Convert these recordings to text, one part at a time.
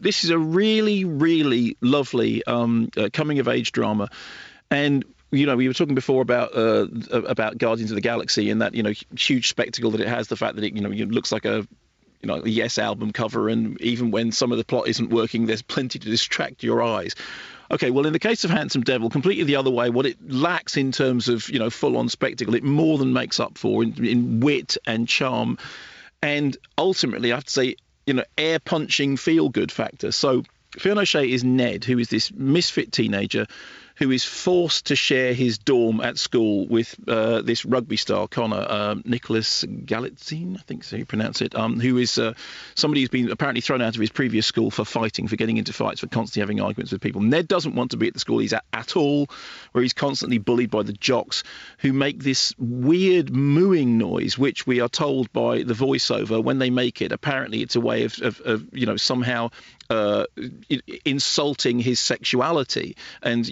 this is a really, really lovely coming-of-age drama. And we were talking before about Guardians of the Galaxy and that huge spectacle that it has. The fact that it it looks like a Yes album cover, and even when some of the plot isn't working, there's plenty to distract your eyes. Okay, well, in the case of Handsome Devil, completely the other way. What it lacks in terms of full-on spectacle, it more than makes up for in wit and charm, and ultimately, I have to say, air-punching feel-good factor. So Fiona O'Shea is Ned, who is this misfit teenager who is forced to share his dorm at school with this rugby star, Connor, Nicholas Galitzine, I think so you pronounce it, who is somebody who's been apparently thrown out of his previous school for fighting, for getting into fights, for constantly having arguments with people. Ned doesn't want to be at the school he's at all, where he's constantly bullied by the jocks, who make this weird mooing noise, which we are told by the voiceover when they make it. Apparently it's a way of somehow insulting his sexuality, and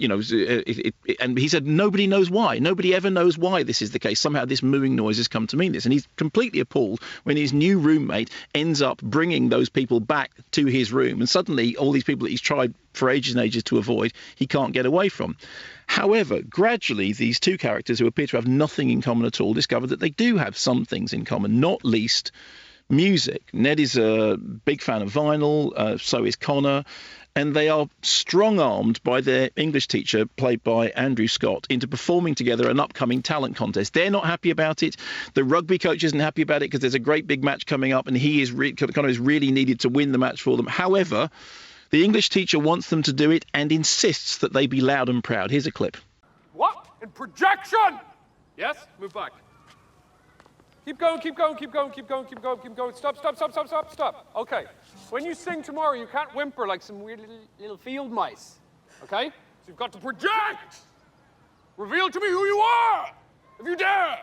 and he said nobody knows why. Nobody ever knows why this is the case. Somehow this mooing noise has come to mean this, and he's completely appalled when his new roommate ends up bringing those people back to his room, and suddenly all these people that he's tried for ages and ages to avoid, he can't get away from. However, gradually these two characters, who appear to have nothing in common at all, discover that they do have some things in common, not least music. Ned is a big fan of vinyl, so is Connor, and they are strong-armed by their English teacher, played by Andrew Scott, into performing together an upcoming talent contest. They're not happy about it. The rugby coach isn't happy about it because there's a great big match coming up, and Connor is really needed to win the match for them. However, the English teacher wants them to do it and insists that they be loud and proud. Here's a clip. What? In projection? Yes? Move back. Keep going, keep going, keep going, keep going, keep going, keep going. Stop, stop, stop, stop, stop, stop. Okay. When you sing tomorrow, you can't whimper like some weird little field mice. Okay? So you've got to project. Reveal to me who you are, if you dare.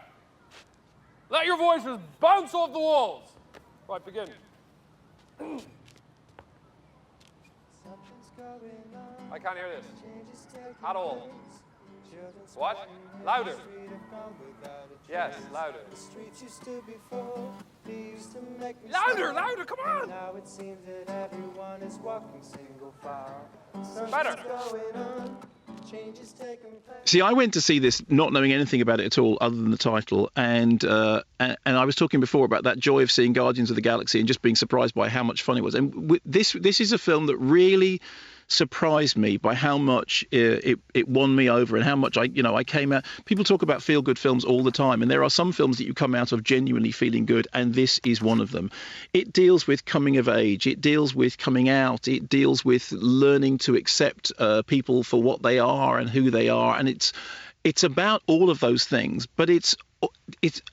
Let your voices bounce off the walls. Right, begin. I can't hear this at all. What? Louder. Yes, louder. Louder, louder, come on! Better. See, I went to see this not knowing anything about it at all other than the title, and I was talking before about that joy of seeing Guardians of the Galaxy and just being surprised by how much fun it was. And this is a film that really surprised me by how much it won me over, and how much I came out. People talk about feel-good films all the time, and there are some films that you come out of genuinely feeling good, and this is one of them. It deals with coming of age, it deals with coming out, it deals with learning to accept people for what they are and who they are, and it's about all of those things, but it's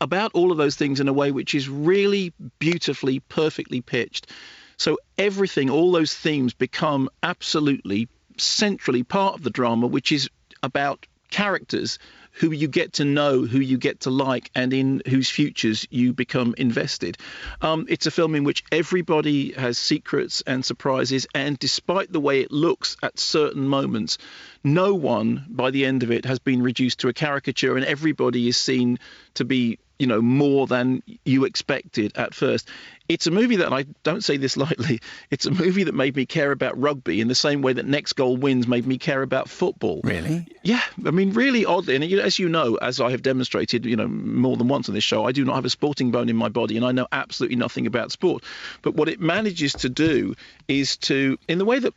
about all of those things in a way which is really beautifully, perfectly pitched. So everything, all those themes become absolutely centrally part of the drama, which is about characters who you get to know, who you get to like, and in whose futures you become invested. It's a film in which everybody has secrets and surprises, and despite the way it looks at certain moments, no one, by the end of it, has been reduced to a caricature, and everybody is seen to be more than you expected at first. It's a movie that, I don't say this lightly, it's a movie that made me care about rugby in the same way that Next Goal Wins made me care about football. Really? Yeah, I mean, really oddly. And as you know, as I have demonstrated, more than once on this show, I do not have a sporting bone in my body, and I know absolutely nothing about sport. But what it manages to do is to, in the way that,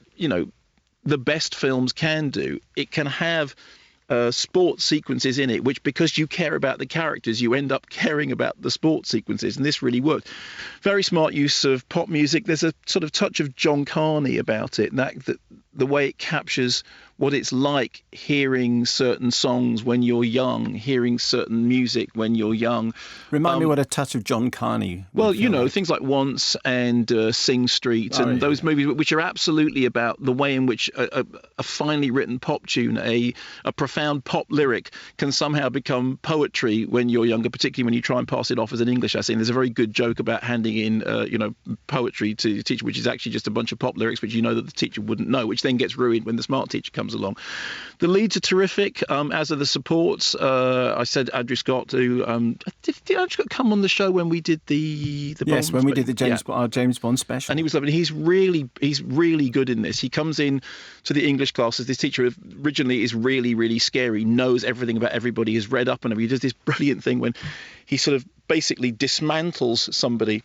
the best films can do, it can have sports sequences in it, which, because you care about the characters, you end up caring about the sports sequences, and this really worked. Very smart use of pop music. There's a sort of touch of John Carney about it, and that the way it captures what it's like hearing certain songs when you're young, hearing certain music when you're young. Remind me what a touch of John Carney. Well, things like Once and Sing Street and those movies, which are absolutely about the way in which a finely written pop tune, a profound pop lyric can somehow become poetry when you're younger, particularly when you try and pass it off as an English essay. And there's a very good joke about handing in, poetry to the teacher, which is actually just a bunch of pop lyrics, which that the teacher wouldn't know, which then thing gets ruined when the smart teacher comes along. The leads are terrific, as are the supports. I said Andrew Scott, who did Andrew Scott come on the show when we did the yes, Bond when we did the our James Bond special, and he was lovely. He's really good in this. He comes in to the English classes. This teacher originally is really scary, knows everything about everybody, is read up, and he does this brilliant thing when he sort of basically dismantles somebody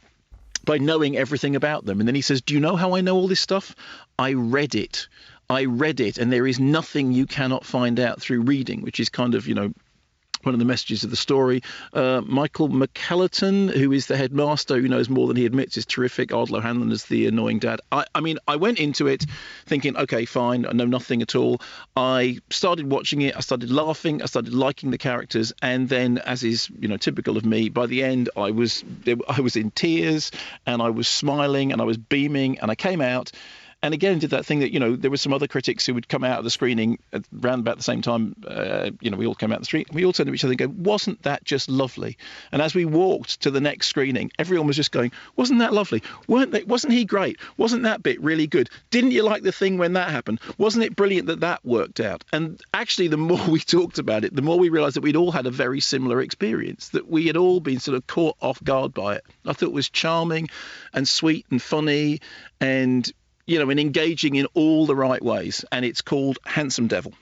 by knowing everything about them. And then he says, do you know how I know all this stuff? I read it, and there is nothing you cannot find out through reading, which is kind of, one of the messages of the story. Michael McCallerton, who is the headmaster, who knows more than he admits, is terrific. Ardal O'Hanlon is the annoying dad. I mean, I went into it thinking, okay, fine, I know nothing at all. I started watching it, I started laughing, I started liking the characters, and then, as is typical of me, by the end I was in tears, and I was smiling, and I was beaming, and I came out. And again, did that thing that, there were some other critics who would come out of the screening around about the same time, we all came out the street. We all turned to each other and go, wasn't that just lovely? And as we walked to the next screening, everyone was just going, wasn't that lovely? Wasn't he great? Wasn't that bit really good? Didn't you like the thing when that happened? Wasn't it brilliant that worked out? And actually, the more we talked about it, the more we realised that we'd all had a very similar experience, that we had all been sort of caught off guard by it. I thought it was charming and sweet and funny and and engaging in all the right ways. And it's called Handsome Devil.